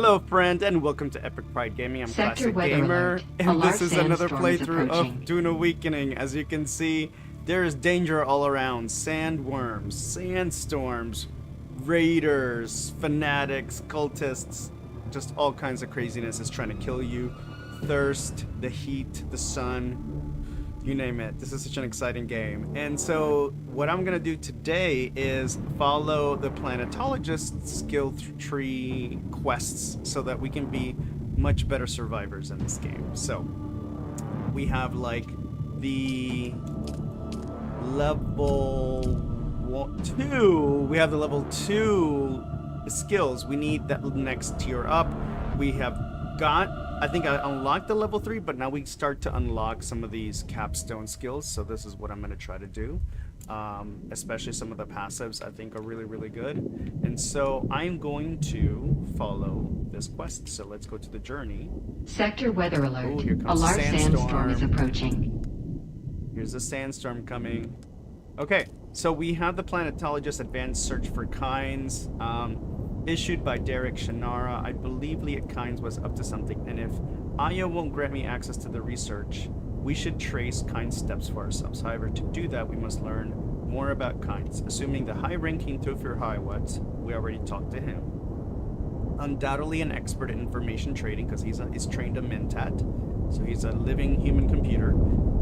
Hello, friend, and welcome to Epic Pride Gaming. I'm Sector Classic weather Gamer, alert. and A this large is another sandstorm is playthrough approaching. of Dune Awakening. As you can see, there is danger all around. Sandworms, sandstorms, raiders, fanatics, cultists, just all kinds of craziness is trying to kill you. Thirst, the heat, the sun, you name it. This is such an exciting game. And so what I'm gonna do today is follow the Planetologist skill tree quests so that we can be much better survivors in this game. So we have like the level 2. We have the level 2 skills. We need that next tier up. We have got, I think I unlocked the level 3, but now we start to unlock some of these capstone skills. So this is what I'm going to try to do. Especially some of the passives I think are really, really good. And so I'm going to follow this quest. So let's go to the journey. Sector weather alert. Oh, here A comes large a sandstorm is sandstorm. approaching. Here's a sandstorm coming. Okay, so we have the Planetologist Advanced Search for Kinds. Issued by Derek Shannara. I believe Leah Kynes was up to something, and if Aya won't grant me access to the research, we should trace Kynes' steps for ourselves. However, to do that, we must learn more about Kynes. Assuming the high-ranking Tufir Highwat, we already talked to him. Undoubtedly an expert in information trading, because he's trained a Mentat, so he's a living human computer.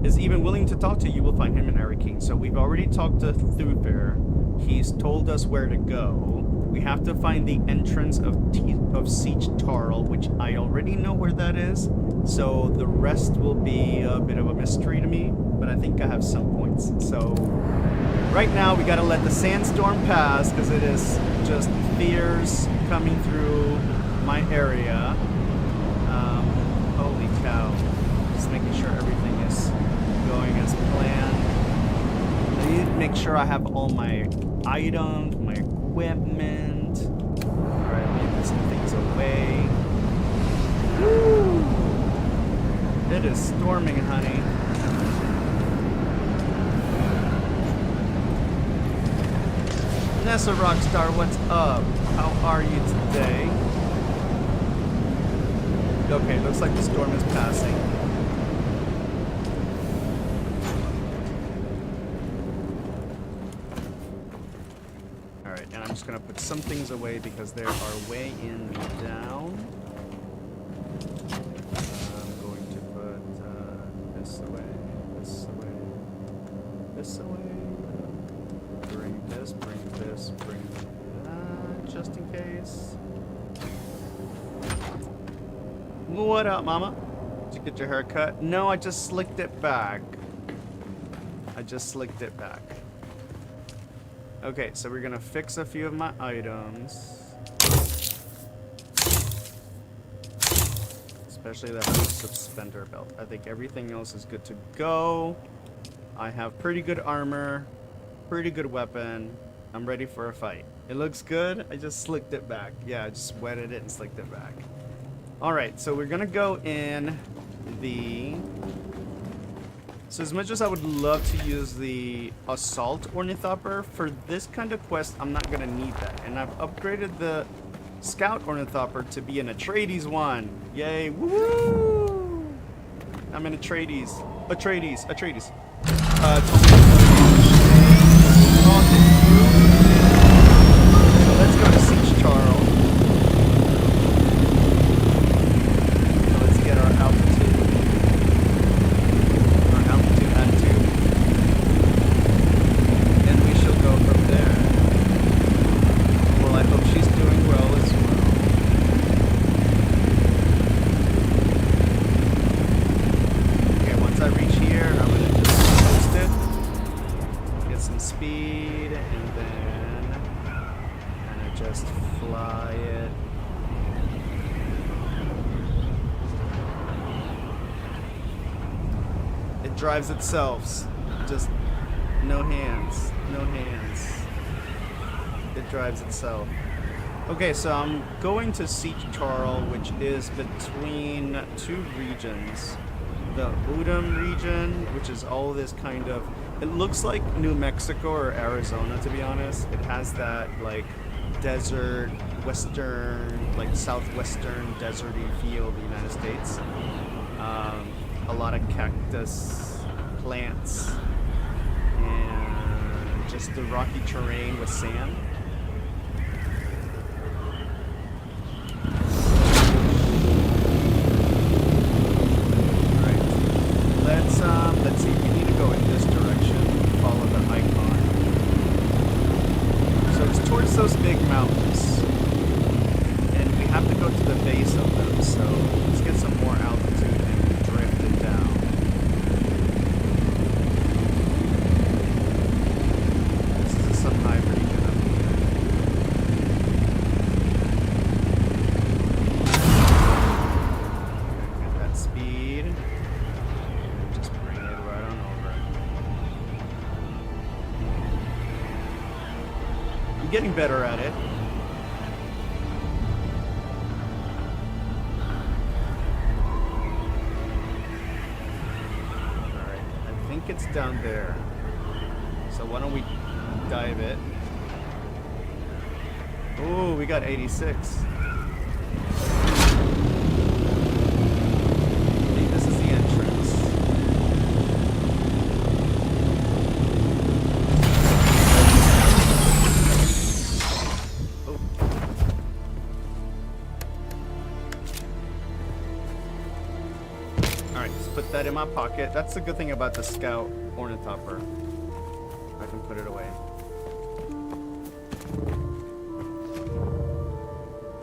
Is even willing to talk to you, will find him in Araking. So we've already talked to Thufir. He's told us where to go. We have to find the entrance of Siege Tarl, which I already know where that is. So the rest will be a bit of a mystery to me, but I think I have some points. So right now we gotta let the sandstorm pass because it is just fierce coming through my area. Holy cow. Just making sure everything is going as planned. I need to make sure I have all my items, my equipment. Alright, let me put some things away. Woo! It is storming, honey. Nessa Rockstar, what's up? How are you today? Okay, looks like the storm is passing. Alright, and I'm just gonna put some things away because they are weighing me down. I'm going to put this away, this away, this away. Bring this, bring that, just in case. What up, mama? Did you get your hair cut? No, I just slicked it back. I just slicked it back. Okay, so we're gonna fix a few of my items. Especially that suspender belt. I think everything else is good to go. I have pretty good armor, pretty good weapon. I'm ready for a fight. It looks good. I just slicked it back. Yeah, I just wetted it and slicked it back. Alright, so we're gonna go in the... So as much as I would love to use the Assault Ornithopter, for this kind of quest, I'm not gonna need that. And I've upgraded the Scout Ornithopter to be an Atreides one. Yay, woo! I'm an Atreides. Atreides. So let's go to Siege Charles. Get our altitude at 2, and we shall go from there. Well, I hope she's doing well as well. Okay, once I reach here, I'm gonna just coast it, get some speed, and then kind of just fly it. It drives itself. Just no hands. No hands. It drives itself. Okay, so I'm going to Siege Charl, which is between two regions. The Udom region, which is all this kind of... It looks like New Mexico or Arizona, to be honest. It has that, like, desert western, like southwestern deserty feel of the United States. A lot of cactus plants and just the rocky terrain with sand. Let's see. We need to go in this direction. Follow the icon. So it's towards those big mountains, and we have to go to the base of them. So let's get some more altitude and drift it down. This is some high region up here. Get that speed. Just bring it right on over. I'm getting better at it. Alright, I think it's down there. So why don't we dive it? Ooh, we got 86. I think this is the entrance. Oh. Alright, let's put that in my pocket. That's the good thing about the Scout Ornithopter. I can put it away.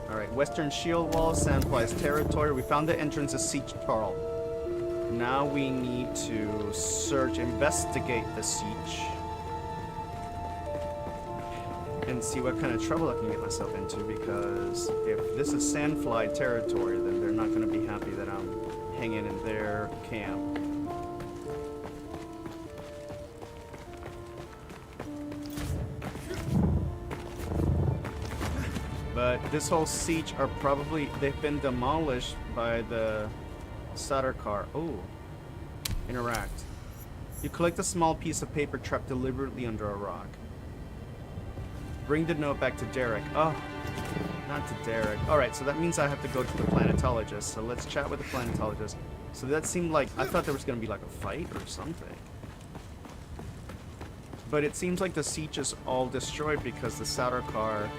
Alright, Western Shield Wall, Sandfly's territory. We found the entrance to Siege Pearl. Now we need to search, investigate the siege, and see what kind of trouble I can get myself into, because if this is Sandfly territory, then they're not going to be happy that I'm hanging in their camp. But this whole siege are probably, they've been demolished by the solder car. Oh, interact. You collect a small piece of paper trapped deliberately under a rock. Bring the note back to Derek. Oh, not to Derek. Alright, so that means I have to go to the Planetologist. So let's chat with the Planetologist. So that seemed like, I thought there was going to be like a fight or something. But it seems like the siege is all destroyed because the solder car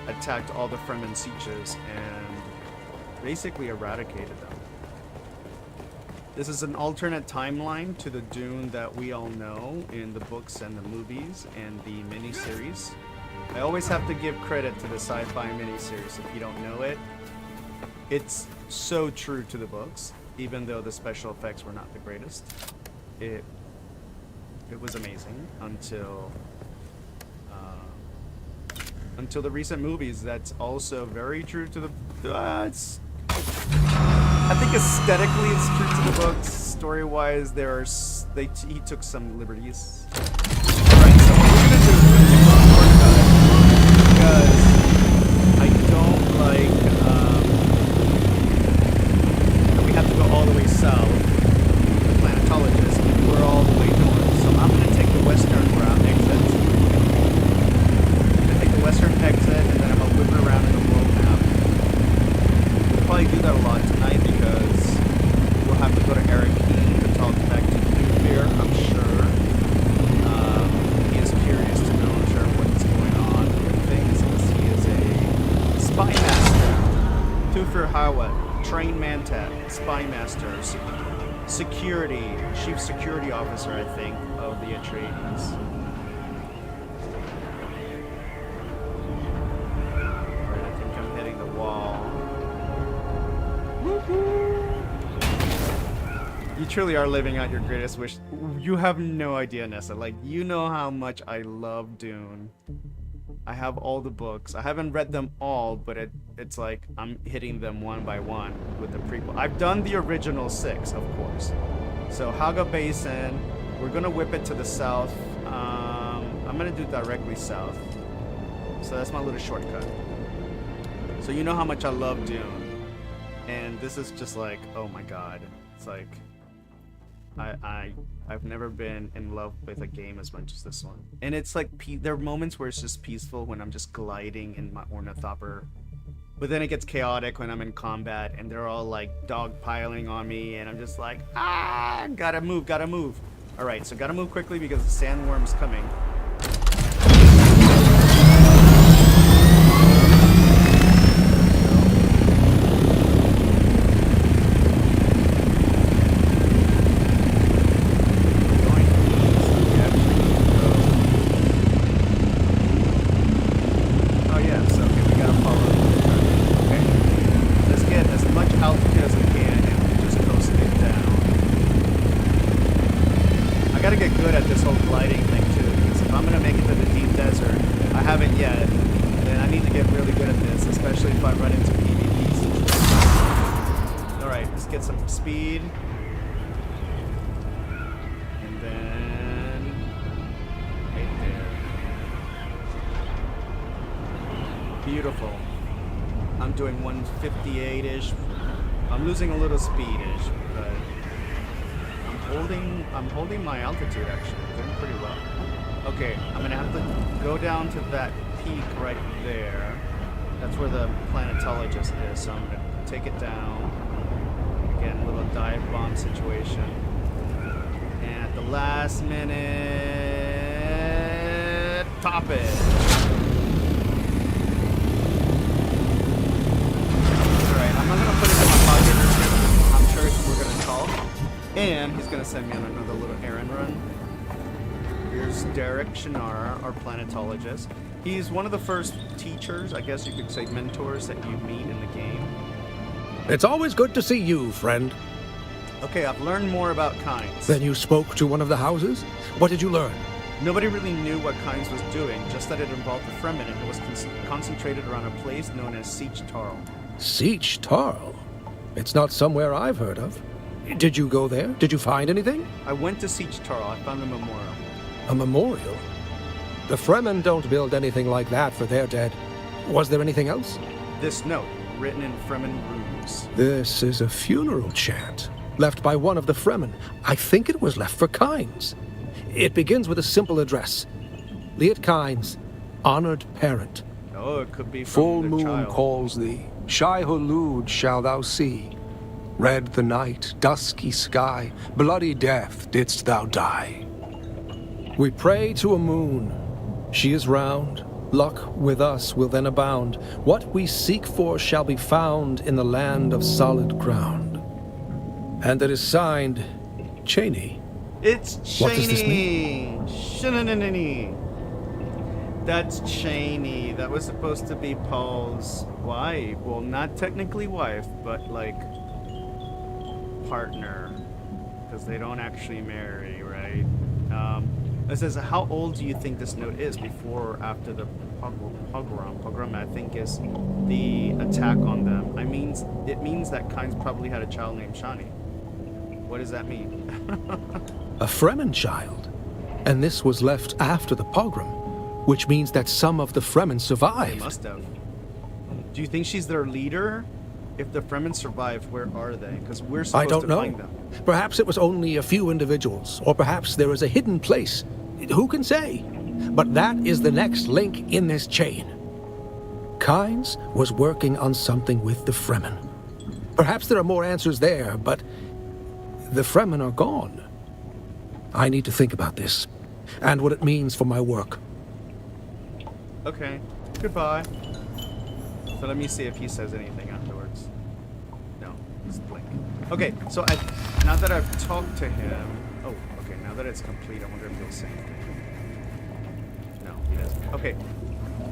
attacked all the Fremen sieges and basically eradicated them. This is an alternate timeline to the Dune that we all know in the books and the movies and the miniseries. I always have to give credit to the sci-fi miniseries. If you don't know it, it's so true to the books, even though the special effects were not the greatest. It was amazing until the recent movies. That's also very true to the. I think aesthetically it's true to the books. Story-wise, he took some liberties. Alright, so what we're gonna do is we're gonna take one more cut because I don't like that we have to go all the way south to the Planetologist and we're all the way north. So I'm gonna take the western route exit. Western exit, and then I'm gonna whip it around in the world map. We'll probably do that a lot tonight because we'll have to go to Eric King to talk back to Thufir, I'm sure. He is curious to know, I'm sure, what's going on with things because he is a spy master. Thufir Hawat, trained Mantat, spy master, security, chief security officer, I think, of the Atreides. You truly are living out your greatest wish. You have no idea, Nessa. Like, you know how much I love Dune. I have all the books. I haven't read them all, but it's like I'm hitting them one by one with the prequel. I've done the original 6, of course. So Haga Basin, we're gonna whip it to the south. I'm gonna do directly south. So that's my little shortcut. So you know how much I love Dune. And this is just like, oh my god. It's like, I've never been in love with a game as much as this one. And it's like, there are moments where it's just peaceful when I'm just gliding in my Ornithopter But then it gets chaotic when I'm in combat, and they're all like dogpiling on me, and I'm just like, ah, gotta move, gotta move. All right, so gotta move quickly because the sandworm's coming. Speed. And then right there. Beautiful. I'm doing 158-ish. I'm losing a little speed-ish, but I'm holding my altitude actually. Doing pretty well. Okay, I'm gonna have to go down to that peak right there. That's where the Planetologist is, so I'm gonna take it down. Again, a little dive bomb situation. And at the last minute, top it. Alright, I'm not gonna put it in my pocket. I'm sure we're gonna talk. And he's gonna send me on another little errand run. Here's Derek Shannara, our Planetologist. He's one of the first teachers, I guess you could say mentors, that you meet in the game. It's always good to see you, friend. Okay, I've learned more about Kynes. Then you spoke to one of the houses? What did you learn? Nobody really knew what Kynes was doing, just that it involved the Fremen, and it was concentrated around a place known as Siege Tarl. Siege Tarl? It's not somewhere I've heard of. Did you go there? Did you find anything? I went to Siege Tarl. I found a memorial. A memorial? The Fremen don't build anything like that for their dead. Was there anything else? This note, written in Fremen runes. This is a funeral chant, left by one of the Fremen. I think it was left for Kynes. It begins with a simple address. Liet Kynes, honored parent. Oh, it could be from Full the moon child. calls thee, Shai-Hulud shall thou see. Red the night, dusky sky, bloody death didst thou die. We pray to a moon. She is round. Luck with us will then abound. What we seek for shall be found in the land of solid ground. And it is signed, Cheney. It's What does this Cheney. Shenanigans. That's Cheney. That was supposed to be Paul's wife. Well, not technically wife, but like partner, because they don't actually marry, right? It says, how old do you think this note is? Before or after the pogrom? Pogrom, I think, is the attack on them. It means that Kynes probably had a child named Shani. What does that mean? A Fremen child. And this was left after the pogrom, which means that some of the Fremen They survived. must have. Do you think she's their leader? If the Fremen survive, where are they? Because we're I supposed don't to know. find them. Perhaps it was only a few individuals, or perhaps there is a hidden place. Who can say? But that is the next link in this chain. Kynes was working on something with the Fremen. Perhaps there are more answers there, but the Fremen are gone. I need to think about this, and what it means for my work. Okay. Goodbye. So let me see if he says anything afterwards. No, he's blank. Okay, so now that I've talked to him... Oh, okay, now that it's complete, I wonder if he'll say anything. No, he doesn't. Okay.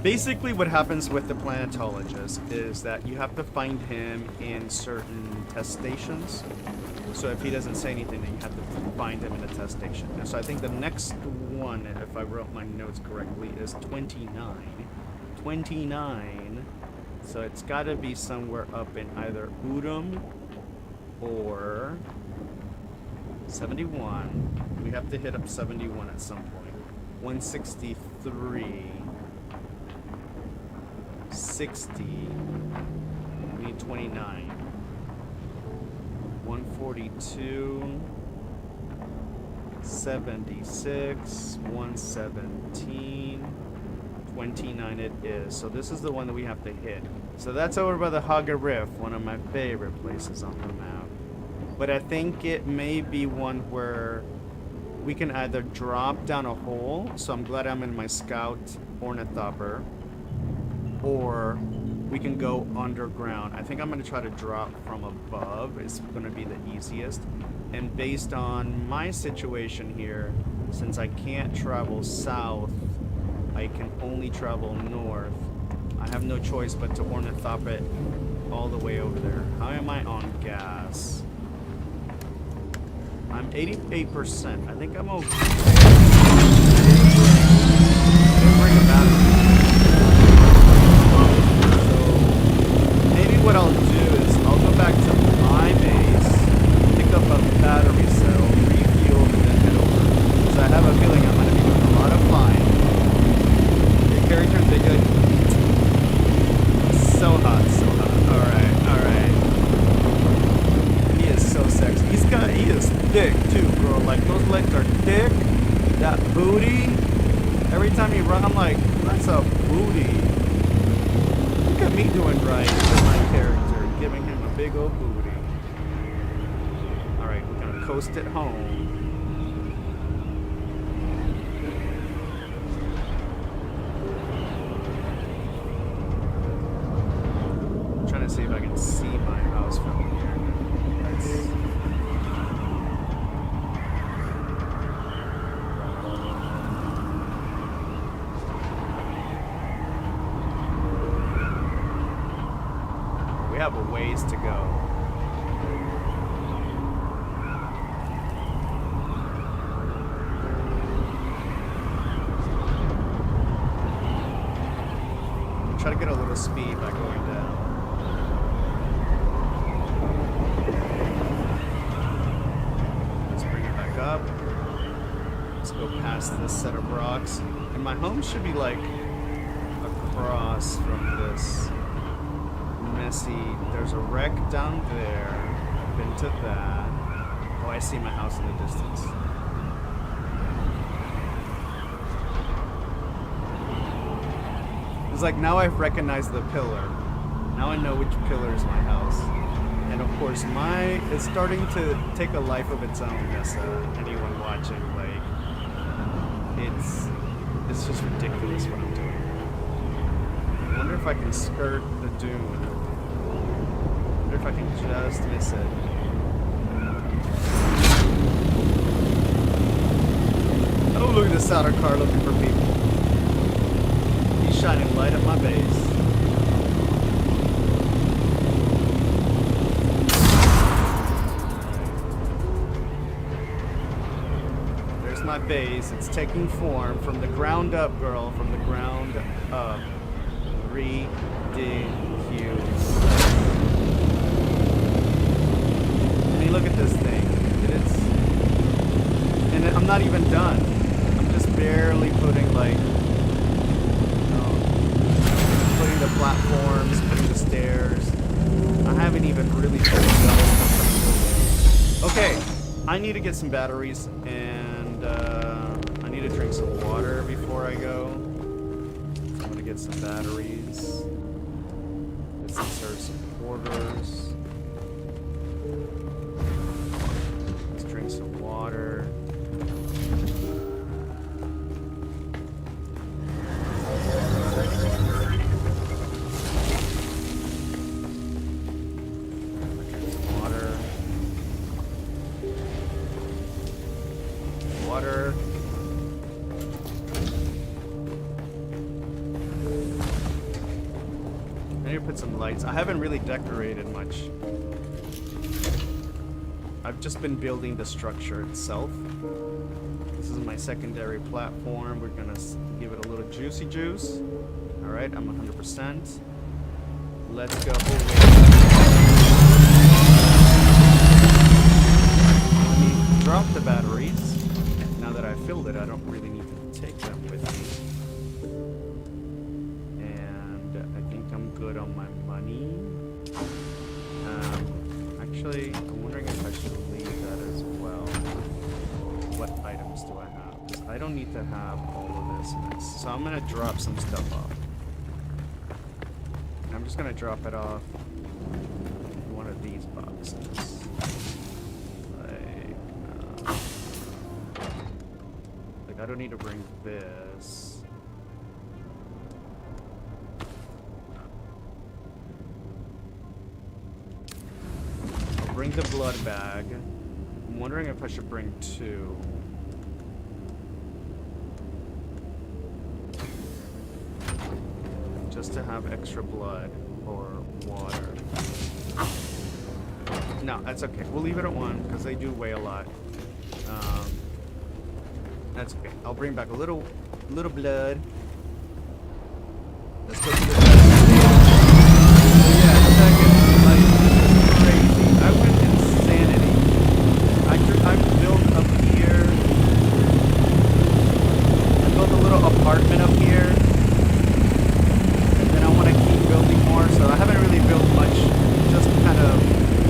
Basically what happens with the Planetologist is that you have to find him in certain test stations. So if he doesn't say anything, then you have to find him in a test station. And so I think the next one, if I wrote my notes correctly, is 29. 29. So it's got to be somewhere up in either Udum or 71. We have to hit up 71 at some point. 163. 60. We need 29. 142. 76. 117. 29 it is. So this is the one that we have to hit. So that's over by the Haga Rift, one of my favorite places on the map. But I think it may be one where we can either drop down a hole, so I'm glad I'm in my scout ornithopter, or we can go underground. I think I'm gonna try to drop from above. It's gonna be the easiest. And based on my situation here, since I can't travel south, I can only travel north. I have no choice but to ornithop it all the way over there. How am I on gas? I'm 88%. I think I'm okay. I didn't bring a battery. So maybe what I'll do is I'll go back to my base, pick up a battery cell, refuel, and then head over. Because I have a feeling I'm going to be doing a lot of flying. Your character's a good. So hot, so hot. Alright, alright. He is so sexy. He is thick too, bro. Like those legs are thick. That booty. Every time he runs, I'm like, that's a booty. Look at me doing right with my character, giving him a big old booty. Alright, we're gonna coast it home. I'm trying to see if I can see my house from here. That's... We have a ways to go. Try to get a little speed by going down. Let's bring it back up. Let's go past this set of rocks. And my home should be like across from this messy. There's a wreck down there. I've been to that. Oh, I see my house in the distance. It's like now I've recognized the pillar. Now I know which pillar is my house. And of course, it's starting to take a life of its own, Nessa. Anyone watching, like, it's just ridiculous what I'm doing. I wonder if I can skirt the dune. I wonder if I can just miss it. Oh, look at this outer car looking for people. He's shining light at my base. There's my base. It's taking form from the ground up, girl. From the ground up. Ridiculous. I mean, look at this thing. And I'm not even done. I'm just barely putting, like, putting the platforms, putting the stairs. I haven't even really finished up. Okay, I need to get some batteries, and I need to drink some water before I go. So I'm gonna get some batteries. Get some supporters. Let's drink some water. Water. I need to put some lights. I haven't really decorated much. I've just been building the structure itself. This is my secondary platform. We're gonna give it a little juicy juice. All right, I'm 100%. Let's go. Let me drop the batteries. Now that I filled it, I don't really need to take them with me. And I think I'm good on my money. Actually, I'm wondering if I should leave that as well. What items do I have? Because I don't need to have all of this. So I'm gonna drop some stuff off. And I'm just gonna drop it off in one of these boxes. Like I don't need to bring this. I'll bring the blood bag. I'm wondering if I should bring 2. Just to have extra blood or water. No, that's okay. We'll leave it at 1 because they do weigh a lot. That's okay. I'll bring back a little blood. Let's go to the yeah, second. Like, this is crazy. I went insanity. I built up here. I built a little apartment up here. And then I want to keep building more, so I haven't really built much. Just kind of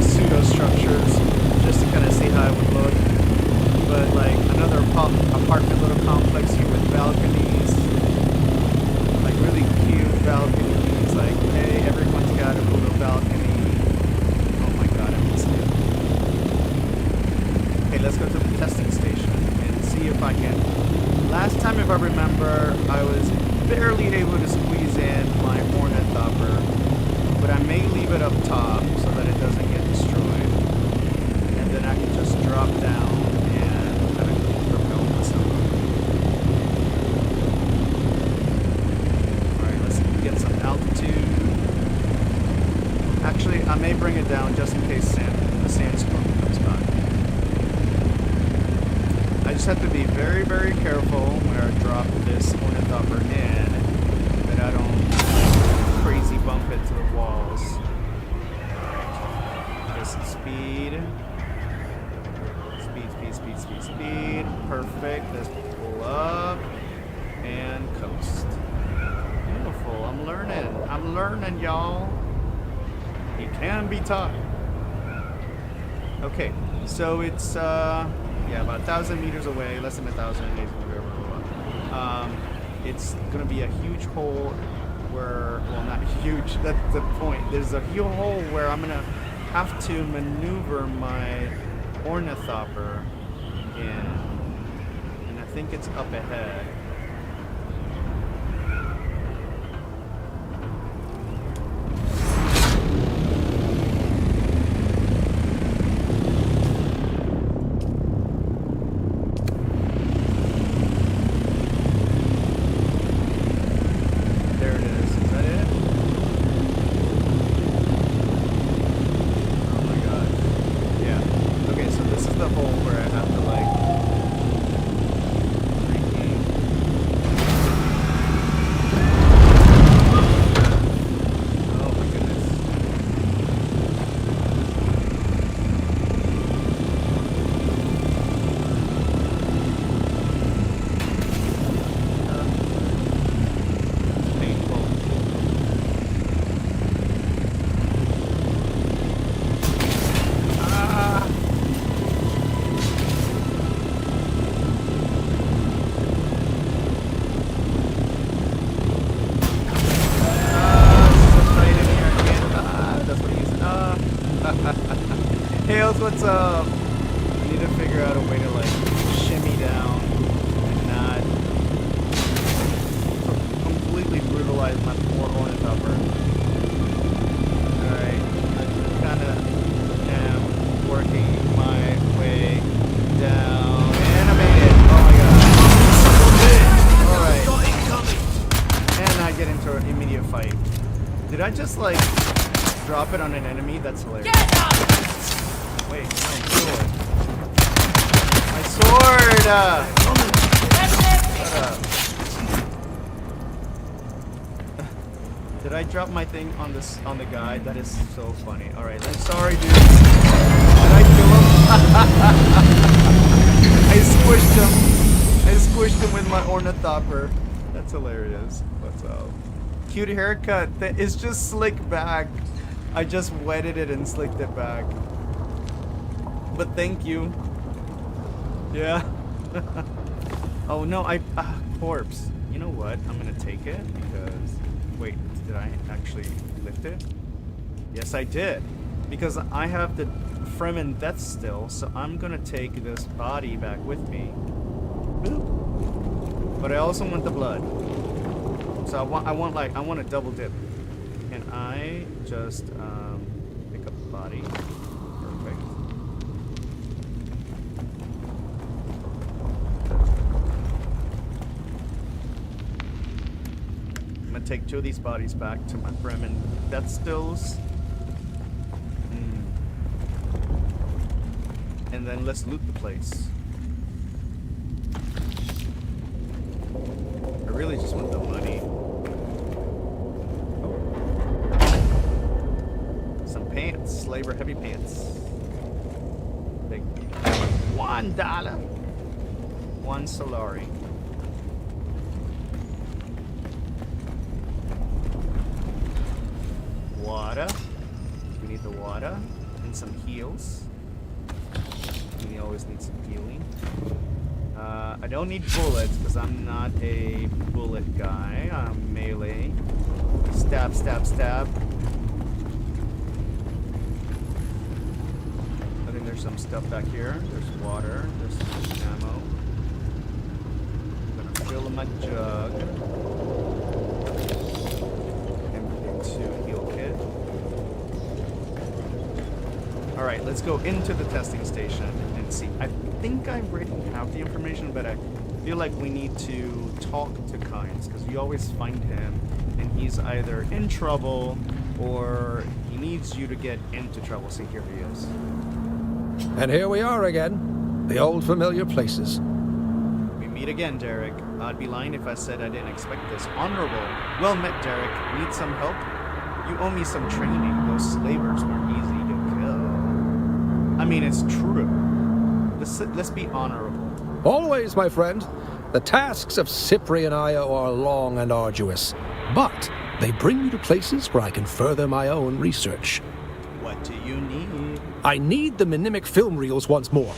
pseudo structures, just to kind of see how it would look. But like another apartment little complex here with balconies, like really cute balconies, like hey, everyone's got a little balcony. Oh my god, I miss it. Okay, let's go to the testing station and see if I can. Last time, if I remember, I was barely able to squeeze in my ornithopter, but I may leave it up top so that it doesn't get destroyed, and then I can just drop down. Actually, I may bring it down just in case the sandstorm comes by. I just have to be very, very careful when I drop this ornithopter in that I don't crazy bump it to the walls. Just speed. Speed. Perfect. Let's pull up and coast. Beautiful. I'm learning, y'all. You can be taught. Okay, so it's yeah, about 1,000 meters away, less than 1,000. It's gonna be a huge hole where, well, not huge. That's the point. There's a huge hole where I'm gonna have to maneuver my ornithopter in, and I think it's up ahead. What's up? I need to figure out a way to like shimmy down and not completely brutalize my poor ornithopter. Alright, I kind of am working my way down. And I made it! Oh my god. Alright. And I get into an immediate fight. Did I just like drop it on an enemy? That's hilarious. Wait, my sword. My sword! Shut up. Did I drop my thing on the guy? That is so funny. Alright, I'm sorry, dude. Did I kill him? I squished him with my ornithopter. That's hilarious. What's up? Cute haircut. It's just slicked back. I just wetted it and slicked it back. But thank you. Yeah. Oh no, corpse. You know what? I'm gonna take it because... Wait, did I actually lift it? Yes, I did. Because I have the Fremen death still, so I'm gonna take this body back with me. Boop. But I also want the blood. So I want a double dip. Can I just pick up the body? Perfect. I'm gonna take 2 of these bodies back to my Fremen death stills. And then let's loot the place. I really just want the money. Some pants, slaver heavy pants. Big $1. 1 Solari. Water. We need the water and some heals. We always need some healing. I don't need bullets because I'm not a bullet guy. I'm melee. Stab, stab, stab. I think there's some stuff back here. There's water. There's some ammo. I'm gonna fill my jug. Into heal kit. Alright, let's go into the testing station and see. I think I already have the information, but I feel like we need to talk to Kynes, because you always find him and he's either in trouble or he needs you to get into trouble. See, here he is. And here we are again. The old familiar places. We meet again, Derek. I'd be lying if I said I didn't expect this. Honorable. Well met, Derek. Need some help? You owe me some training. Those slavers weren't easy to kill. I mean, it's true. Let's be honorable. Always, my friend. The tasks of Cyprian Io are long and arduous, but they bring me to places where I can further my own research. What do you need? I need the mnemic film reels once more.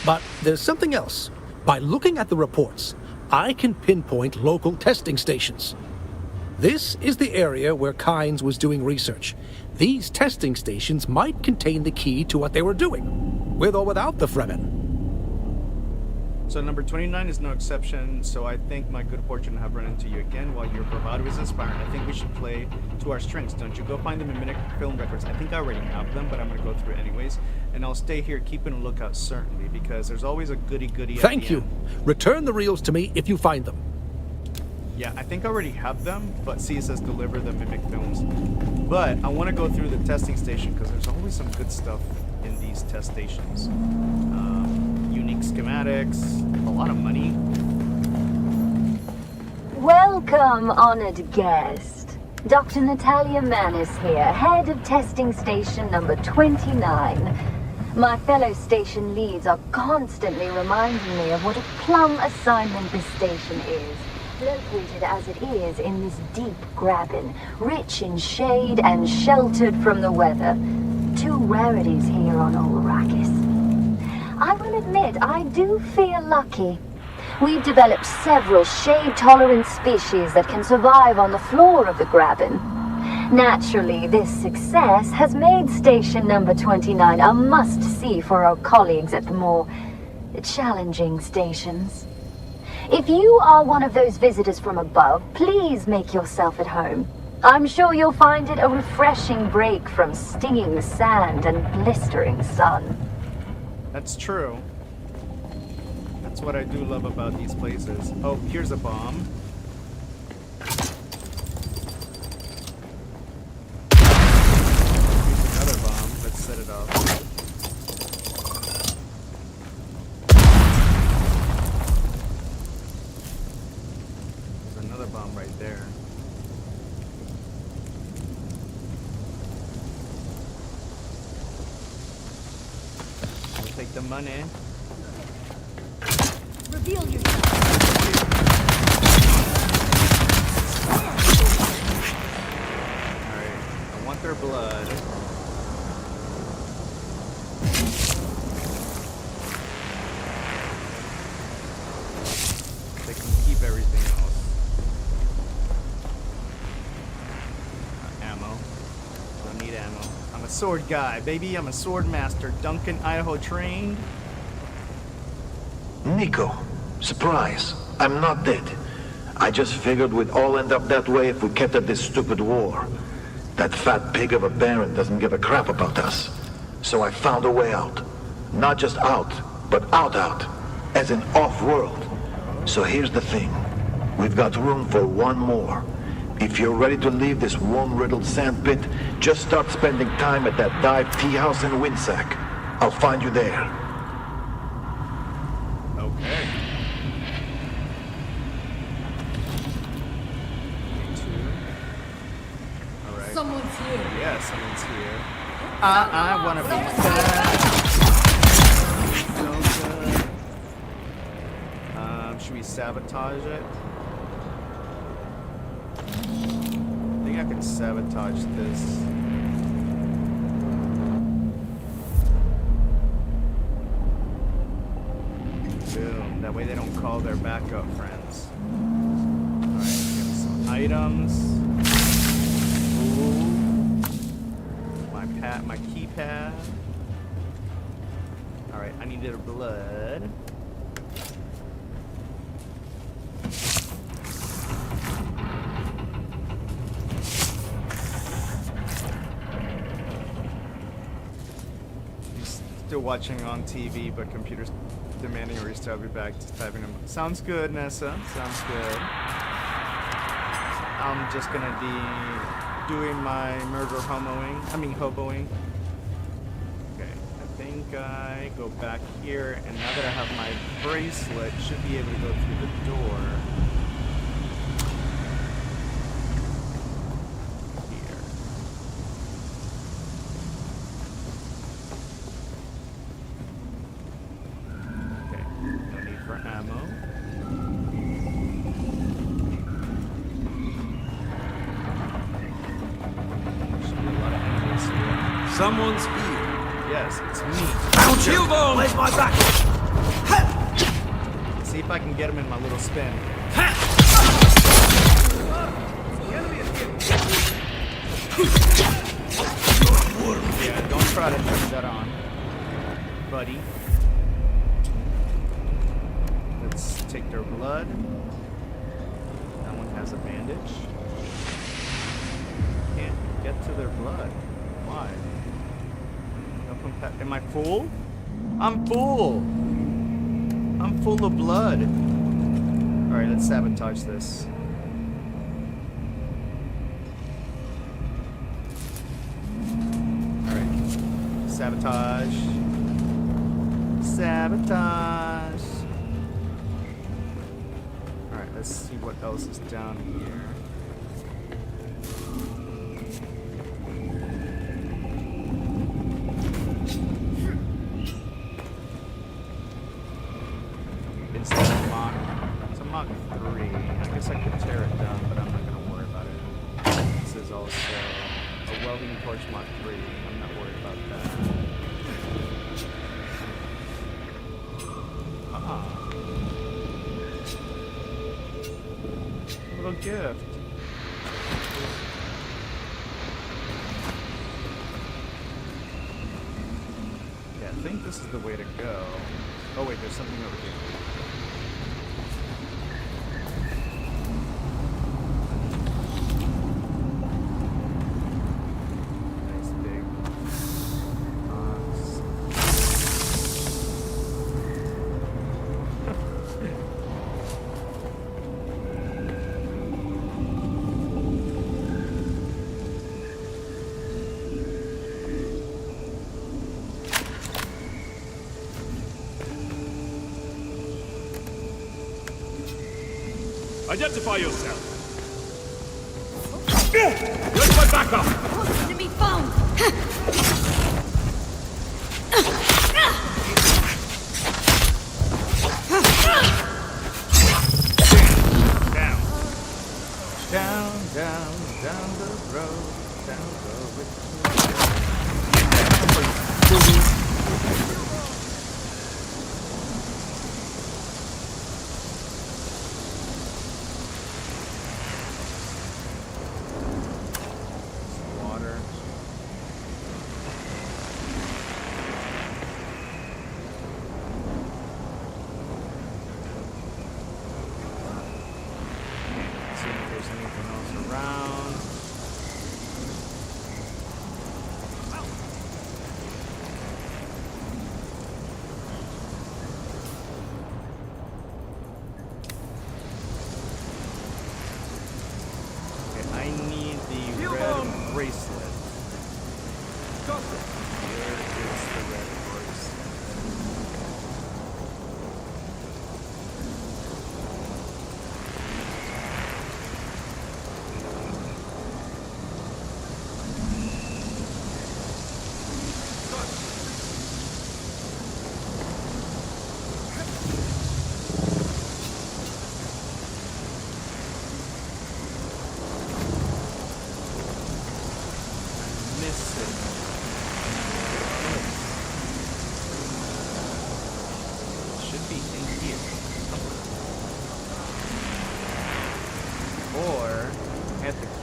But there's something else. By looking at the reports, I can pinpoint local testing stations. This is the area where Kynes was doing research. These testing stations might contain the key to what they were doing, with or without the Fremen. So number 29 is no exception, so I think my good fortune to have run into you again. While your bravado is inspiring, I think we should play to our strengths, don't you? Go find them in mnemic film records. I think I already have them, but I'm going to go through it anyways. And I'll stay here keeping a lookout, certainly, because there's always a goody-goody at Thank the you. end. Return the reels to me if you find them. Yeah, I think I already have them, but see, it says deliver the mimic films. But I want to go through the testing station, because there's always some good stuff in these test stations. Unique schematics, a lot of money. Welcome, honored guest. Dr. Natalia Manis here, head of testing station number 29. My fellow station leads are constantly reminding me of what a plum assignment this station is. Located as it is in this deep graben, rich in shade and sheltered from the weather. Two rarities here on old Arrakis. I will admit, I do feel lucky. We've developed several shade-tolerant species that can survive on the floor of the graben. Naturally, this success has made station number 29 a must-see for our colleagues at the more challenging stations. If you are one of those visitors from above, please make yourself at home. I'm sure you'll find it a refreshing break from stinging sand and blistering sun. That's true. That's what I do love about these places. Oh, here's a bomb. Here's another bomb. Let's set it up. There's another bomb right there. We'll take the money. Reveal yourself. Alright, I want their blood. everything else. Ammo. Don't need ammo. I'm a sword guy, baby. I'm a sword master. Duncan, Idaho trained. Nico, surprise. I'm not dead. I just figured we'd all end up that way if we kept at this stupid war. That fat pig of a Baron doesn't give a crap about us. So I found a way out. Not just out, but out. As in off-world. So here's the thing. We've got room for one more. If you're ready to leave this worm-riddled sandpit, just start spending time at that dive tea house in Windsack. I'll find you there. Okay. Alright. Someone's here. Yeah, someone's here. I wanna be fat. Should we sabotage it? I think I can sabotage this. Boom. That way they don't call their backup friends. Alright, get some items. Ooh. My keypad. Alright, I need a little blood. Still watching on TV, but computer's demanding a restart. I'll be back to typing them. Sounds good, Nessa. Sounds good. I'm just gonna be doing my murder hoboing. Okay, I think I go back here, and now that I have my bracelet, should be able to go through the door. Someone's here. Yes, it's me. Chillbone! Where's my back? See if I can get him in my little spin. Yeah, don't try to turn that on, buddy. Let's take their blood. That one has a bandage. Can't get to their blood. Why? Am I full? I'm full! I'm full of blood. Alright, let's sabotage this. Alright. Sabotage. Sabotage. Alright, let's see what else is down here. It's a Mach 3. I guess I could tear it down, but I'm not going to worry about it. This is also a welding torch Mach 3. I'm not worried about that. A little gift. Yeah, I think this is the way to go. Oh wait, there's something over here. Nice big box. Identify yourself. Where's my backup? Enemy found! Down the road, down the road.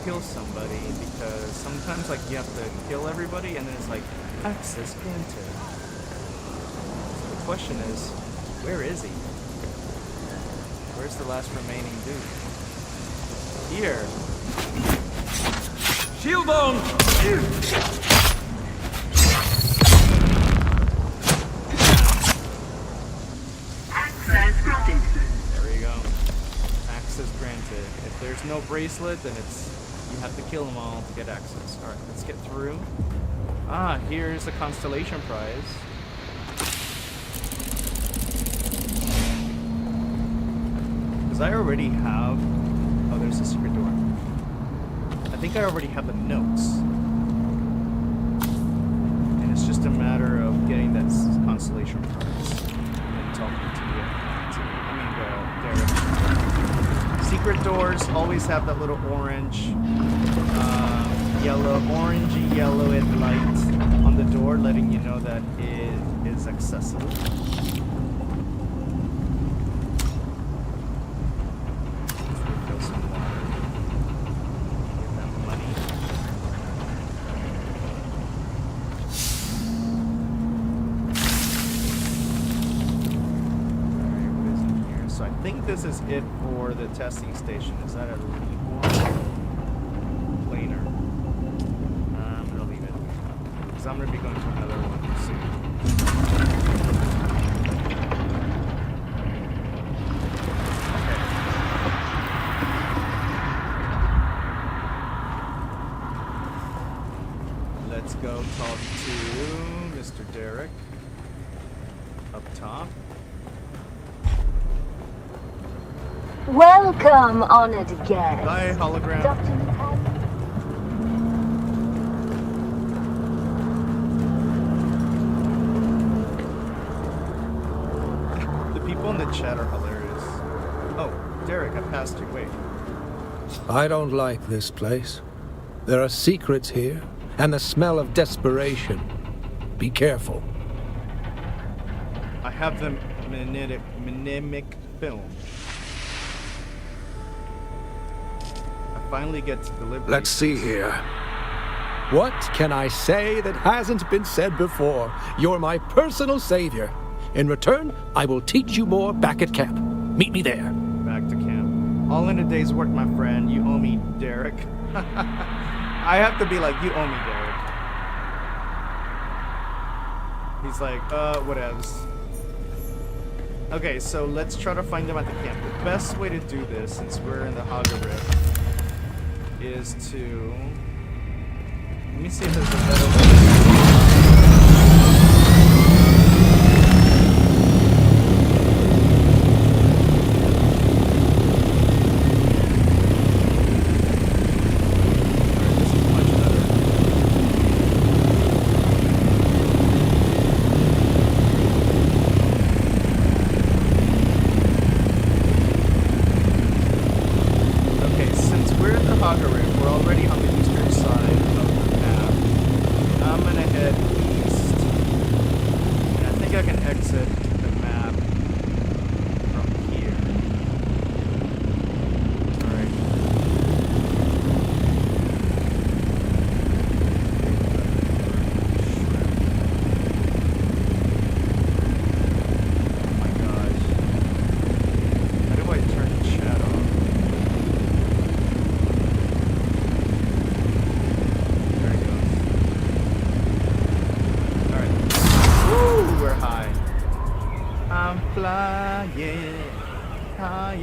kill somebody because sometimes like you have to kill everybody and then it's like access granted. So the question is, where is he? Where's the last remaining dude? Here. Shield on! Access granted. There we go. Access granted. If there's no bracelet, then it's you have to kill them all to get access. Alright, let's get through. Ah, here's the constellation prize. Because I already have... Oh, there's a secret door. I think I already have the notes. And it's just a matter of getting that constellation prize. And talking to you. Derek. Secret doors always have that little orange, yellow, orangey yellow light on the door, letting you know that it is accessible. Refill some water. Get that money. Alright, what is in here? So I think this is it for the testing station. Is that a lead one? Planer. I'm gonna leave it. Because I'm gonna be going to another one soon. Let's go talk to Mr. Derek up top. Welcome, honored guest. Bye, hologram. Dr. Natalia. The people in the chat are hilarious. Oh, Derek, I passed you. Wait. I don't like this place. There are secrets here, and the smell of desperation. Be careful. I have the mnemic film. I finally get to deliver. Let's see here. What can I say that hasn't been said before? You're my personal savior. In return, I will teach you more back at camp. Meet me there. Back to camp. All in a day's work, my friend. You owe me, Derek. I have to be like, you owe me, Derek. He's like, whatevs. Okay, so let's try to find them at the camp. The best way to do this, since we're in the Hogger is to... Let me see if there's a better way.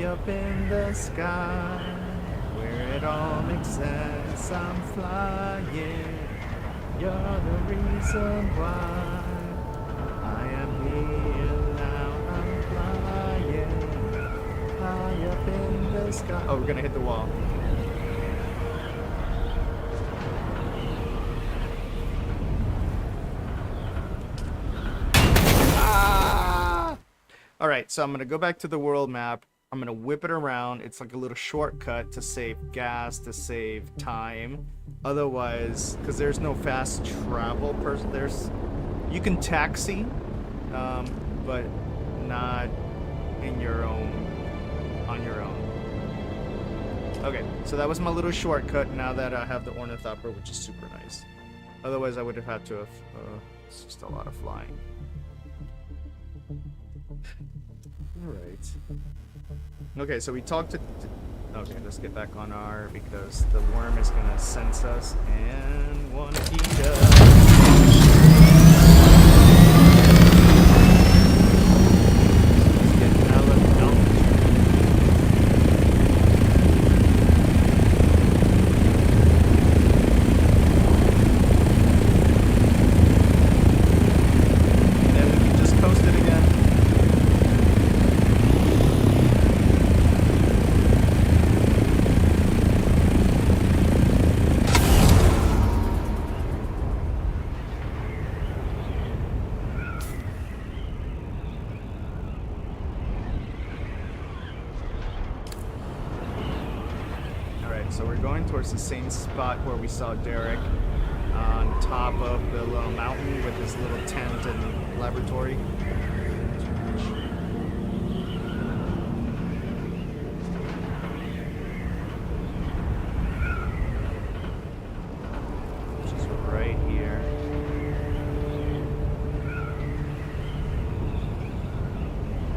Up in the sky, where it all makes sense. I'm flying. You're the reason why I am here now. I'm flying high up in the sky. Oh, we're gonna hit the wall. Ah! All right, so I'm gonna go back to the world map. I'm gonna whip it around. It's like a little shortcut to save gas, to save time. Otherwise, because there's no fast travel person, you can taxi, but not in your own, on your own. Okay, so that was my little shortcut now that I have the ornithopter, which is super nice. Otherwise, I would have had to have... it's just a lot of flying. Alright. Okay, so we talked to... Okay, let's get back on our... because the worm is gonna sense us and want to eat us. So we're going towards the same spot where we saw Derek on top of the little mountain with his little tent and laboratory. Which is right here.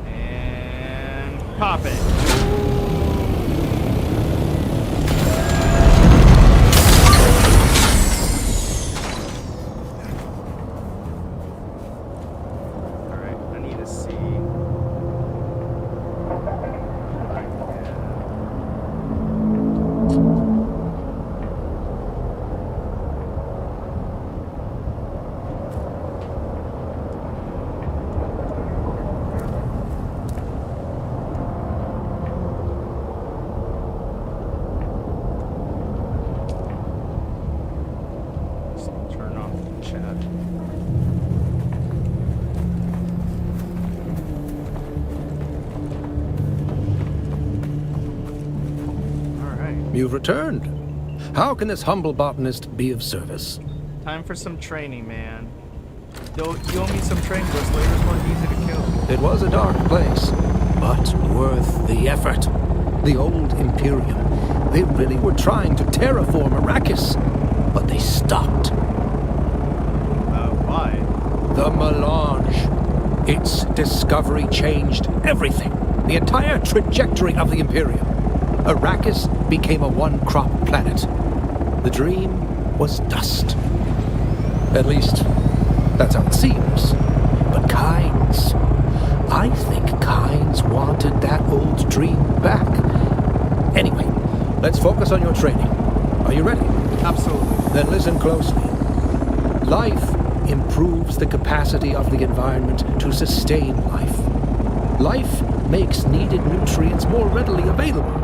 And pop it. You've returned. How can this humble botanist be of service? Time for some training, man. You owe me some training. Those layers weren't easy to kill. It was a dark place, but worth the effort. The old Imperium, they really were trying to terraform Arrakis, but they stopped. Why? The melange. Its discovery changed everything. The entire trajectory of the Imperium. Arrakis became a one-crop planet. The dream was dust. At least, that's how it seems. But Kynes... I think Kynes wanted that old dream back. Anyway, let's focus on your training. Are you ready? Absolutely. Then listen closely. Life improves the capacity of the environment to sustain life. Life makes needed nutrients more readily available.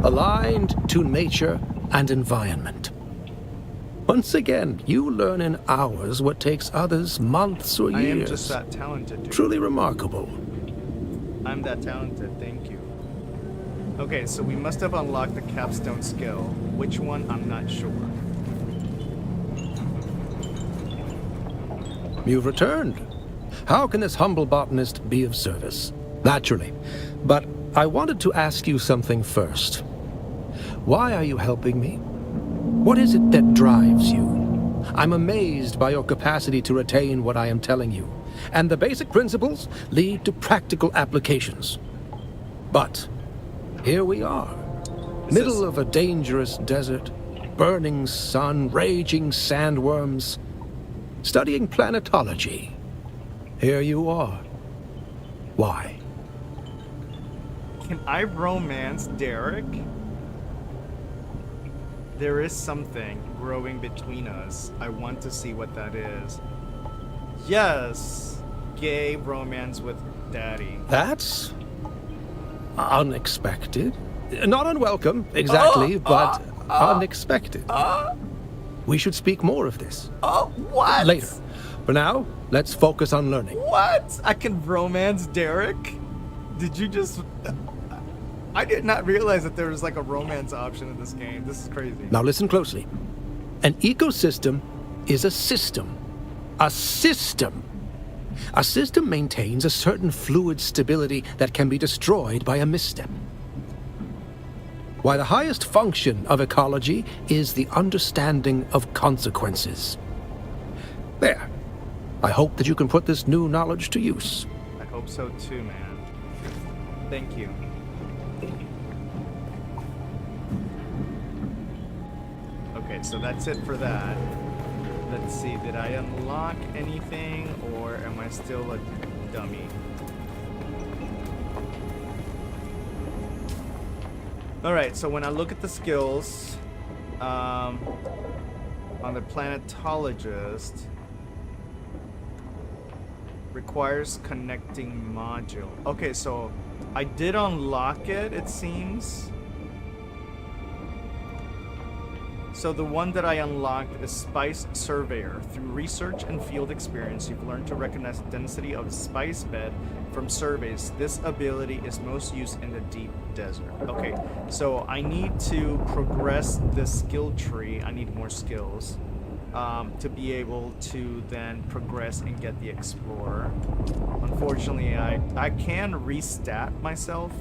Aligned to nature and environment. Once again, you learn in hours what takes others months or years. I am just that talented, dude. Truly remarkable. I'm that talented, thank you. Okay, so we must have unlocked the capstone skill. Which one? I'm not sure. You've returned. How can this humble botanist be of service? Naturally. But I wanted to ask you something first. Why are you helping me? What is it that drives you? I'm amazed by your capacity to retain what I am telling you, and the basic principles lead to practical applications. But here we are, middle of a dangerous desert, burning sun, raging sandworms, studying planetology. Here you are. Why? Can I romance Derek? There is something growing between us. I want to see what that is. Yes! Gay romance with daddy. That's unexpected. Not unwelcome, exactly, but unexpected. We should speak more of this. What? Later. For now, let's focus on learning. What? I can romance Derek? Did you just... I did not realize that there was like a romance option in this game. This is crazy. Now listen closely. An ecosystem is a system. A system. A system maintains a certain fluid stability that can be destroyed by a misstep. why the highest function of ecology is the understanding of consequences. There. I hope that you can put this new knowledge to use. I hope so too, man. Thank you. Okay, so that's it for that. Let's see, did I unlock anything or am I still a dummy? Alright, so when I look at the skills on the Planetologist, requires connecting module. Okay, so I did unlock it, it seems. So the one that I unlocked is Spice Surveyor. Through research and field experience, you've learned to recognize the density of spice bed from surveys. This ability is most used in the deep desert. Okay, so I need to progress this skill tree. I need more skills to be able to then progress and get the Explorer. Unfortunately, I can restat myself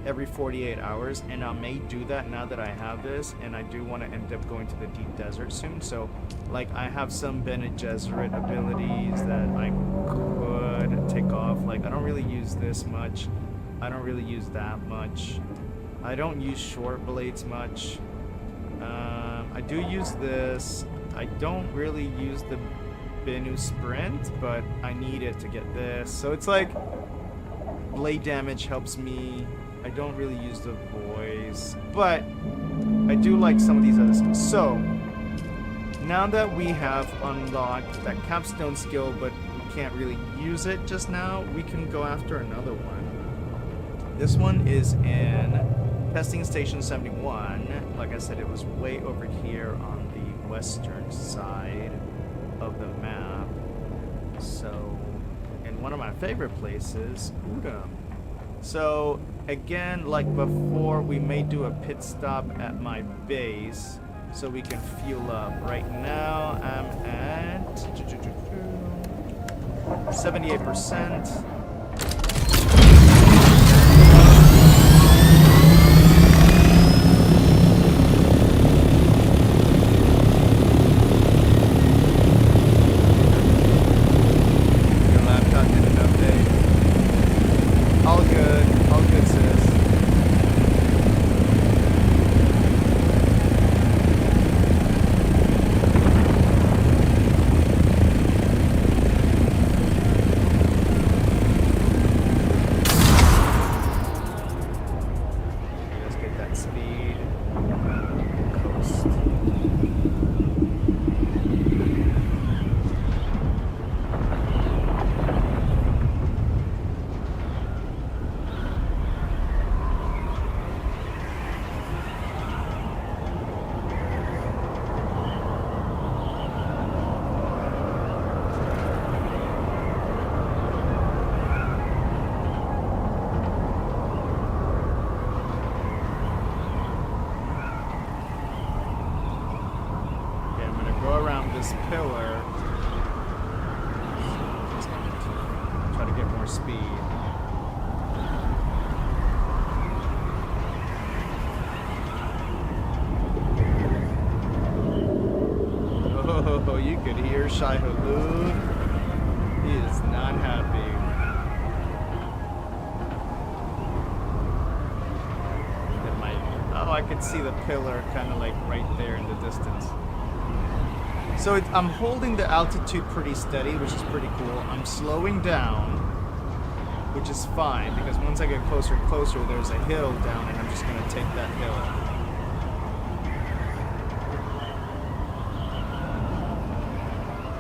every 48 hours, and I may do that now that I have this, and I do want to end up going to the deep desert soon. So like I have some Bene Gesserit abilities that I could take off. Like I don't really use this much, I don't really use that much, I don't use short blades much. I do use this. I don't really use the Benu Sprint, but I need it to get this. So it's like blade damage helps me. I don't really use the voice, but I do like some of these other skills. So now that we have unlocked that capstone skill, but we can't really use it just now, we can go after another one. This one is in Testing Station 71. Like I said, it was way over here on the western side of the map. So, in one of my favorite places, Udam. So, again, like before, we may do a pit stop at my base so we can fuel up. Right now, I'm at 78%. This pillar. Try to get more speed. Oh, you could hear Shai Hulud. He is not happy. Oh, I could see the pillar kind of like right there in the distance. So I'm holding the altitude pretty steady, which is pretty cool. I'm slowing down, which is fine, because once I get closer and closer, there's a hill down, and I'm just going to take that hill.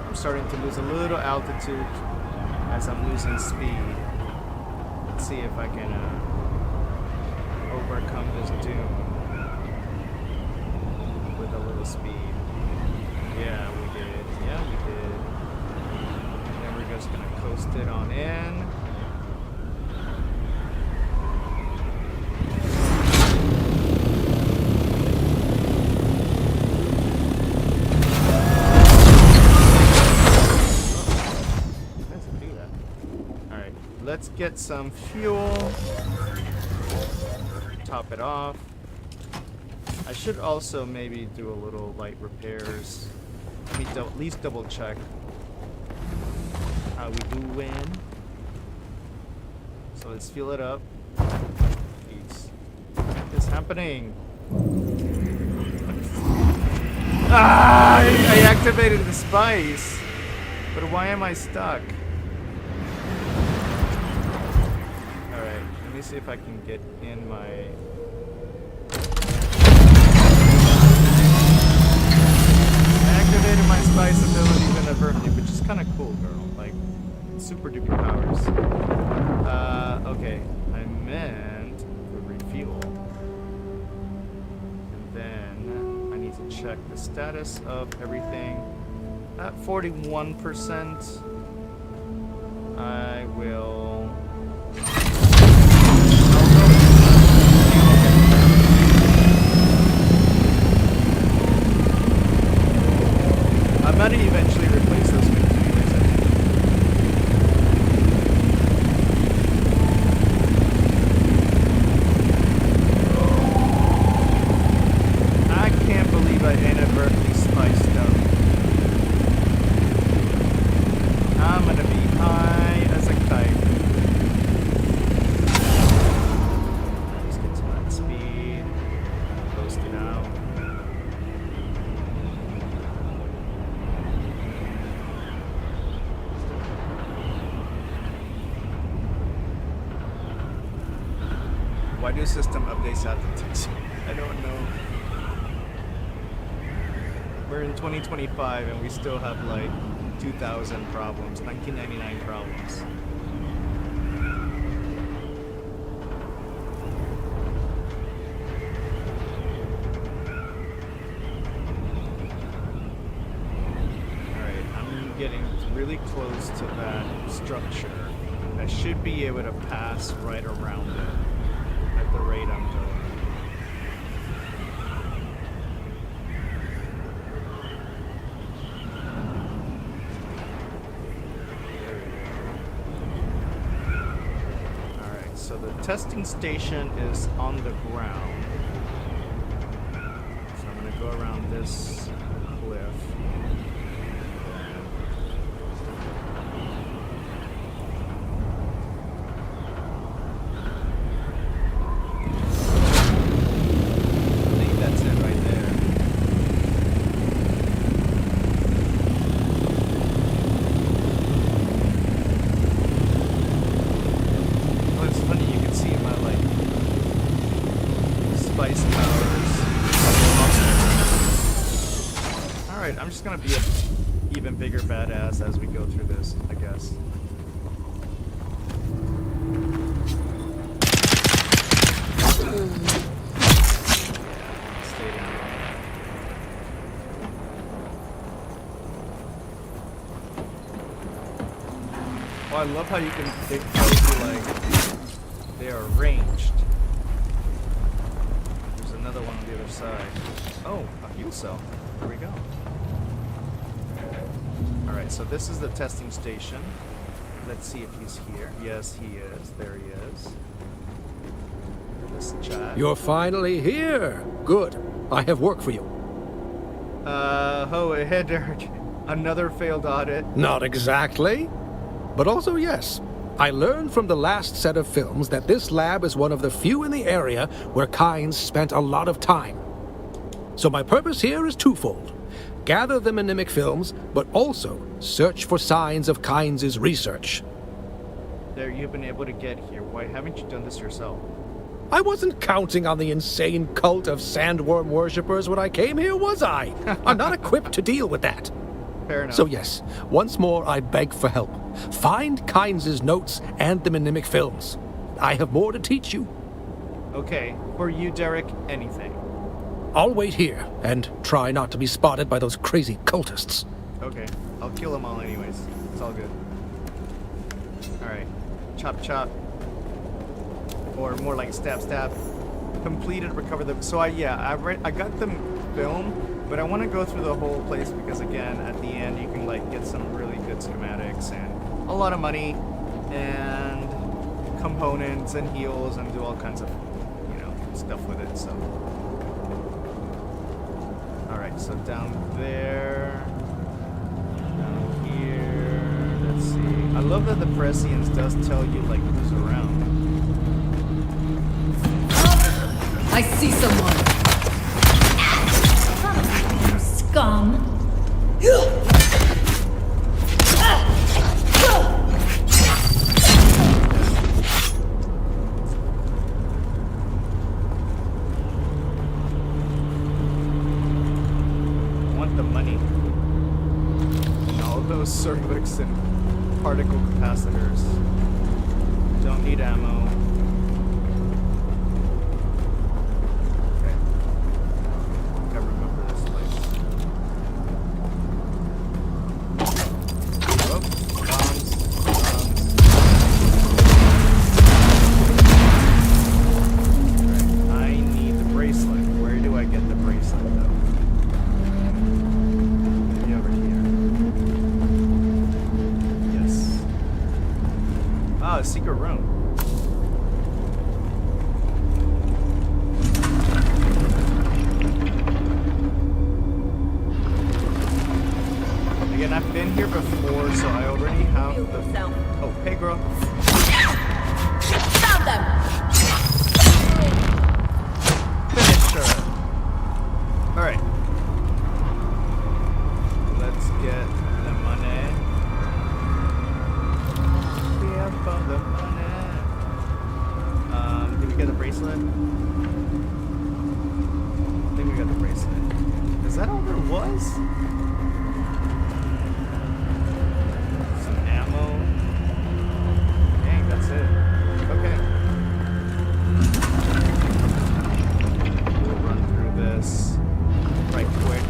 I'm starting to lose a little altitude as I'm losing speed. Let's see if I can overcome this Dune with a little speed. Yeah, we did. Yeah, we did. And then we're just gonna coast it on in. Let's do that. Alright, let's get some fuel. Top it off. I should also maybe do a little light repairs. Let me at least double check how we doing. So let's fill it up. Jeez. What is happening? Ah! I activated the spice. But why am I stuck? Alright, let me see if I can get in my... I activated my spice ability inadvertently, which is kind of cool, girl. Like, super duper powers. Okay. I meant the refuel. And then I need to check the status of everything. At 41%, I will... I might eventually replace those computers. I can't believe I inadvertently spiced up. I'm gonna be high as a kite. Let's get to that speed. Close to now. Why do system updates have to take so? I don't know. We're in 2025 and we still have like 2000 problems, 1999 problems. Alright, I'm getting really close to that structure. I should be able to pass right around it at the rate I'm going. So the testing station is on the ground. So I'm going to go around this cliff. I think that's it right there. Oh, it's funny, you can see my, like, spice powers. Alright, I'm just gonna be an even bigger badass as we go through this, I guess. Stay down. Oh, I love how you can, they tell you, like, they are ranged. There's another one on the other side. Oh, a fuel cell. There we go. Alright, so this is the testing station. Let's see if he's here. Yes, he is. There he is. This chat. You're finally here. Good. I have work for you. Oh, hey, Derek. Another failed audit. Not exactly. But also, yes. I learned from the last set of films that this lab is one of the few in the area where Kynes spent a lot of time. So my purpose here is twofold. Gather the mnemonic films, but also search for signs of Kynes' research. There, you've been able to get here. Why haven't you done this yourself? I wasn't counting on the insane cult of sandworm worshippers when I came here, was I? I'm not equipped to deal with that. Fair enough. So yes, once more I beg for help. Find Kynes' notes and the mnemonic films. I have more to teach you. Okay, for you, Derek, anything. I'll wait here and try not to be spotted by those crazy cultists. Okay, I'll kill them all anyways. It's all good. Alright, chop chop. Or more like stab stab. Completed, recover them. So I got them filmed, but I want to go through the whole place because again, at the end you can like get some really good schematics and a lot of money and components and heals and do all kinds of, you know, stuff with it. So Alright, so down there. Down here. Let's see. I love that the prescience does tell you, like, who's around. I see someone. You scum. I want the money. And all those cervix and particle capacitors. Don't need ammo. Secret room. Again, I've been here before, so I already have the... Oh, hey girl. Found them. Finish her. Alright. Let's get the money. For the money. Did we get the bracelet? I think we got the bracelet. Is that all there was? Some ammo. Dang, that's it. Okay. We'll run through this right quick.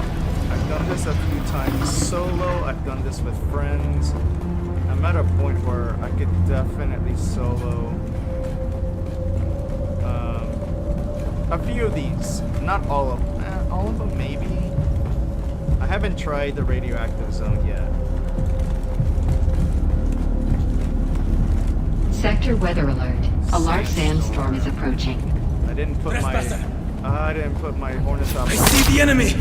I've done this a few times solo. I've done this with friends. I'm at a point where I could definitely solo a few of these. Not all of them. All of them, maybe. I haven't tried the radioactive zone yet. Sector weather alert. A large sandstorm is approaching. I didn't put my ornithopter. I see the enemy!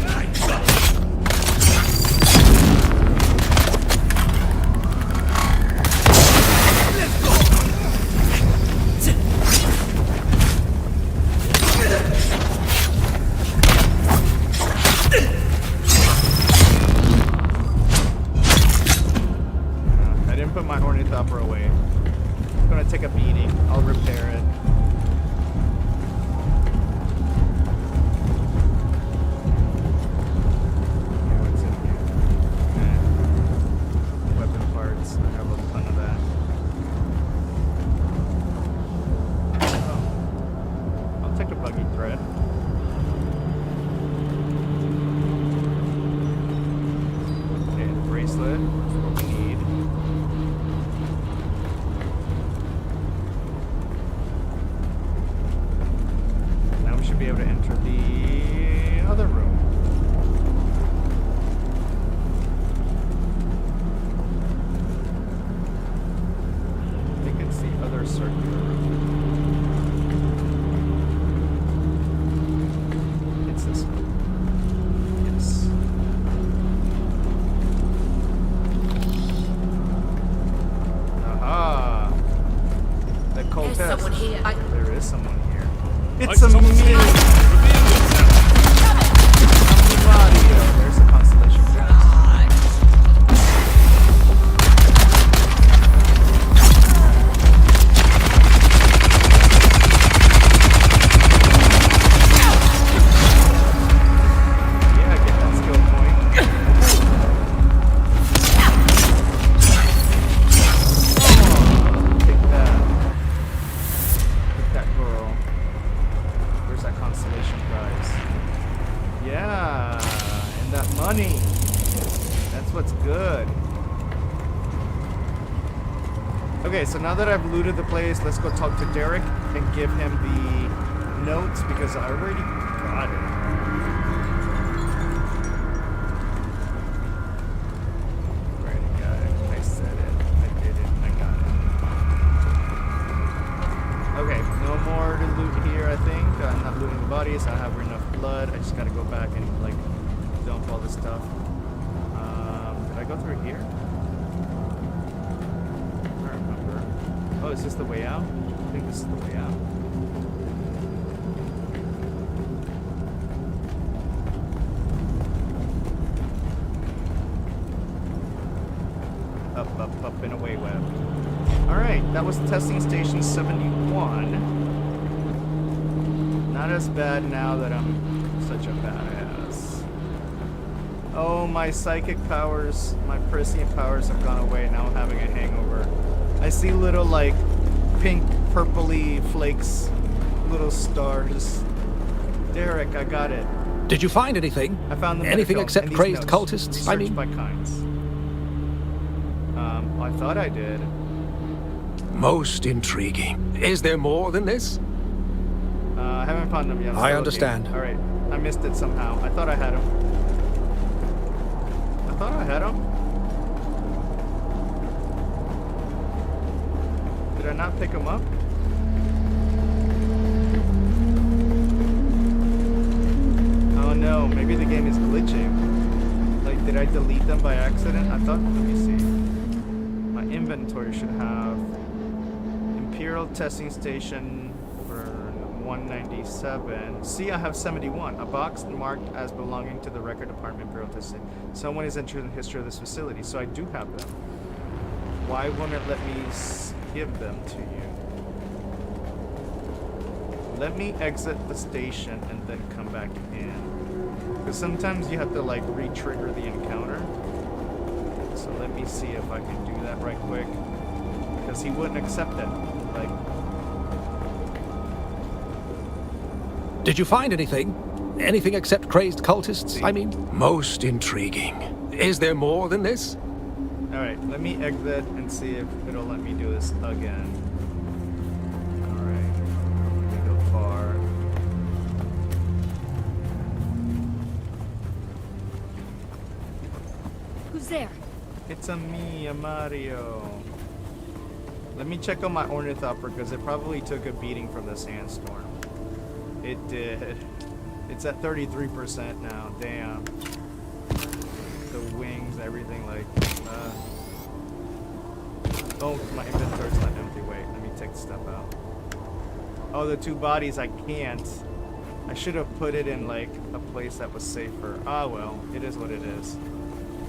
Away. I'm gonna take a beating. I'll repair it. Okay, what's in here? Weapon parts. I have a ton of that. Oh. I'll take a buggy thread. Okay, bracelet. That's what we need. Be able to enter the other room. I think it's the other circular room. It's this one. Yes. Aha! The cold There's someone here. There is someone here. It's a me! Mario. There's a constellation prize. Yeah, get that skill point. Oh, take that. Take that girl. Where's that constellation prize? Yeah, and that money. That's what's good. Okay, so now that I've looted the place, let's go talk to Derek and give him the notes because I already got it. Already got it. I said it. I did it. I got it. Okay, no more to loot here, I think. I'm not looting the bodies. I have enough blood. I just gotta go back and, like, dump all this stuff. Did I go through here? I don't remember. Oh, is this the way out? I think this is the way out. Up and away web. Alright, that was testing station 71. Not as bad now that I'm such a badass. Oh, my psychic powers, my prescient powers have gone away. Now I'm having a hangover. I see little, like, pink, purpley flakes, little stars. Derek, I got it. Did you find anything? I found the anything medical except and these crazed notes. cultists? I Research mean, by kinds. I thought I did. Most intriguing. Is there more than this? I haven't found them yet. I understand. All right, I missed it somehow. I thought I had him. I thought I had him. Did I not pick him up? Oh no, maybe the game is glitching. Like, did I delete them by accident? I thought, let me see. My inventory should have Imperial Testing Station for 197. See, I have 71. A box marked as belonging to the record department Imperial Testing. Someone is interested in the history of this facility, so I do have them. Why won't it let me give them to you? Let me exit the station and then come back in. Because sometimes you have to, like, re-trigger the encounter. So let me see if I can do that right quick. Because he wouldn't accept it. Like, did you find anything? Anything except crazed cultists? I mean, Most intriguing. Is there more than this? alright, let me exit and see if it'll let me do this again. Alright, let me go far. Who's there? It's a me, a Mario. Let me check on my ornithopter because it probably took a beating from the sandstorm. It did. It's at 33% now. Damn. The wings, everything, like. Oh, my inventory's not empty. Wait, let me take the stuff out. Oh, the two bodies, I can't. I should have put it in, like, a place that was safer. Ah, well, it is what it is.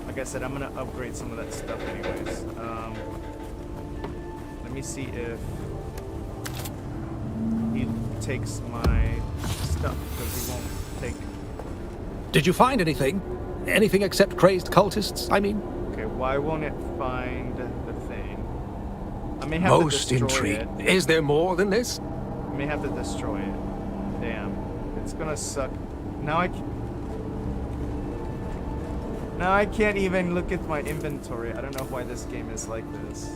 Like I said, I'm gonna upgrade some of that stuff anyways. Let me see if he takes my stuff, because he won't take... did you find anything? Anything except crazed cultists? I mean, Okay, why won't it find the thing? I may have Most to destroy intriguing. it. Is there more than this? I may have to destroy it. Damn. It's gonna suck. Now I can't even look at my inventory. I don't know why this game is like this.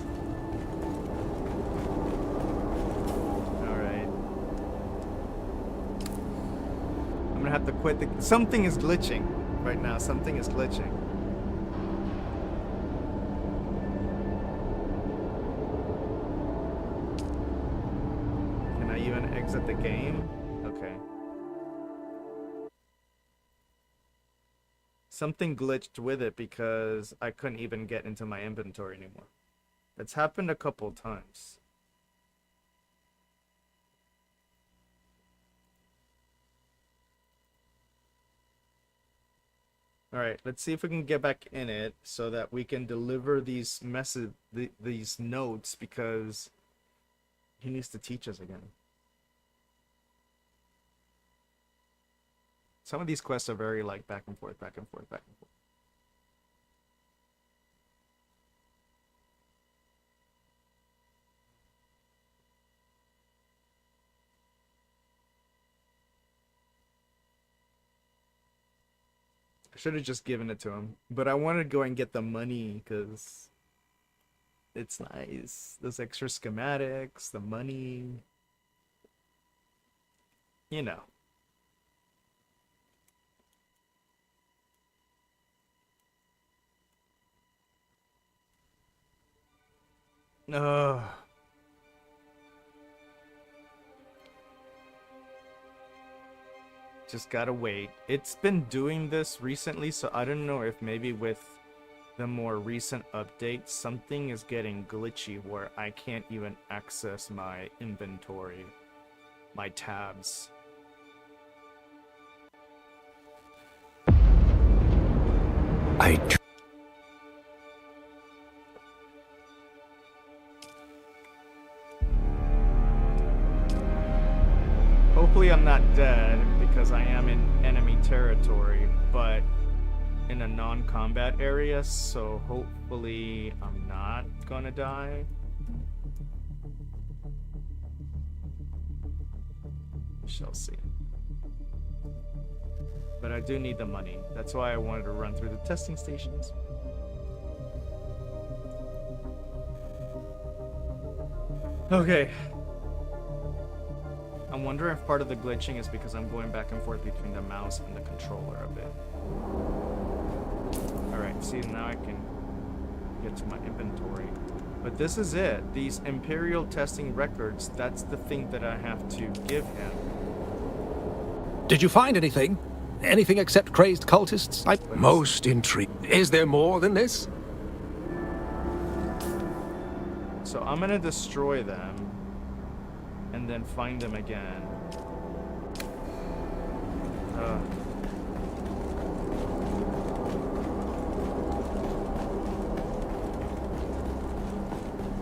Alright. I'm gonna have to quit the... Something is glitching right now. Something is glitching. Can I even exit the game? Okay. Something glitched with it because I couldn't even get into my inventory anymore. It's happened a couple times. Alright, let's see if we can get back in it so that we can deliver these these notes, because he needs to teach us again. Some of these quests are very, like, back and forth, back and forth, back and forth. I should have just given it to him, but I wanted to go and get the money because it's nice. Those extra schematics, the money, you know. Ugh. just gotta wait. It's been doing this recently, so I don't know if maybe with the more recent updates, something is getting glitchy where I can't even access my inventory, my tabs. Hopefully I'm not dead, because I am in enemy territory, but in a non-combat area, so hopefully I'm not gonna die. We shall see. But I do need the money. That's why I wanted to run through the testing stations. Okay. I'm wondering if part of the glitching is because I'm going back and forth between the mouse and the controller a bit. Alright, see, now I can get to my inventory. But this is it. These Imperial testing records, that's the thing that I have to give him. Did you find anything? Anything except crazed cultists? Most intrigued. Is there more than this? So I'm gonna destroy them and then find them again.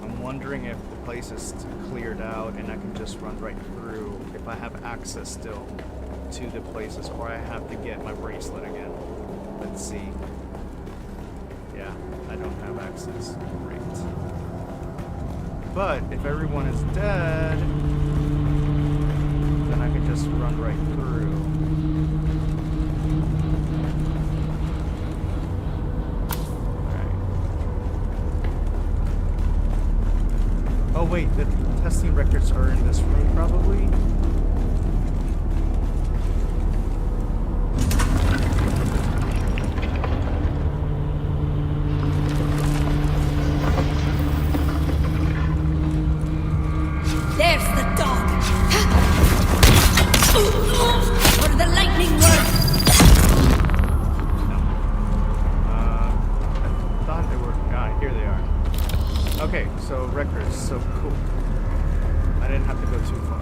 I'm wondering if the place is cleared out and I can just run right through if I have access still to the places, or I have to get my bracelet again. Let's see. Yeah, I don't have access. Great. But if everyone is dead, then I can just run right through. Alright. Oh wait, the testing records are in this room probably? There's the dog! For the lightning word! No. I thought they were... Ah, here they are. Okay, so records, so cool. I didn't have to go too far.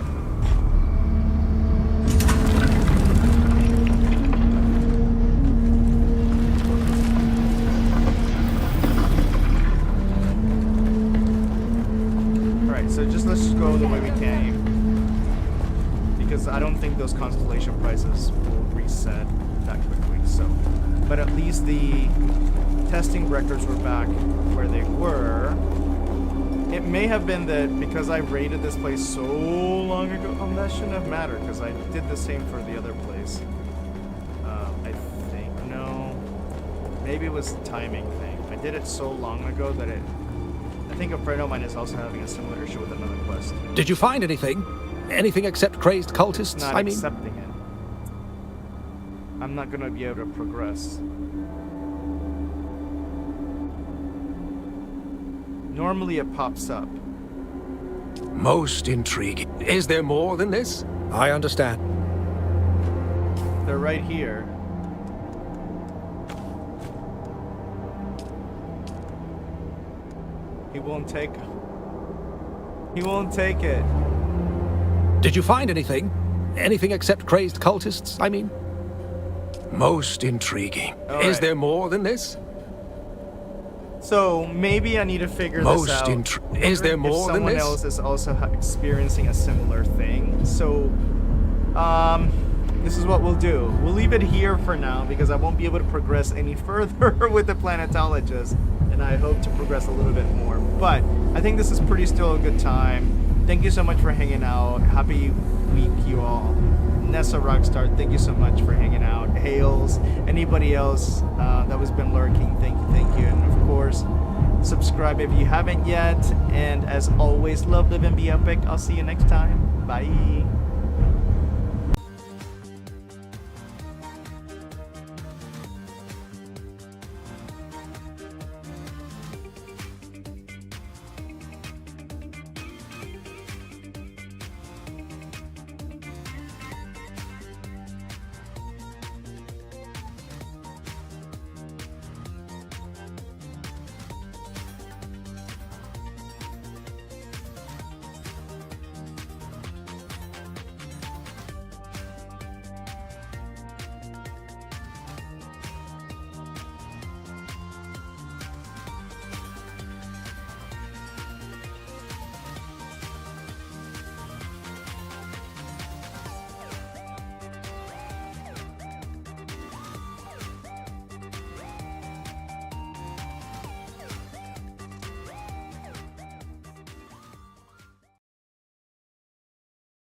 So just let's go the way we came, because I don't think those constellation prices will reset that quickly. So, but at least the testing records were back where they were. It may have been that because I raided this place so long ago, that shouldn't have mattered because I did the same for the other place. I think no, maybe it was a timing thing. I did it so long ago that it. I think a friend of mine is also having a similar issue with another quest. Did you find anything? Anything except crazed cultists? Not I mean, accepting it. I'm not gonna be able to progress. Normally it pops up. Most intriguing. Is there more than this? I understand. They're right here. He won't take it. Did you find anything? Anything except crazed cultists? I mean, most intriguing. All Is right. there more than this? So maybe I need to figure Most this out. Is there more if than someone this? else is also experiencing a similar thing. So, this is what we'll do. We'll leave it here for now because I won't be able to progress any further with the Planetologist, and I hope to progress a little bit more. But I think this is still a good time. Thank you so much for hanging out. Happy week, you all. Nessa Rockstar, thank you so much for hanging out. Hales, anybody else that has been lurking, thank you. And of course, subscribe if you haven't yet. And as always, love, live, and be epic. I'll see you next time. Bye.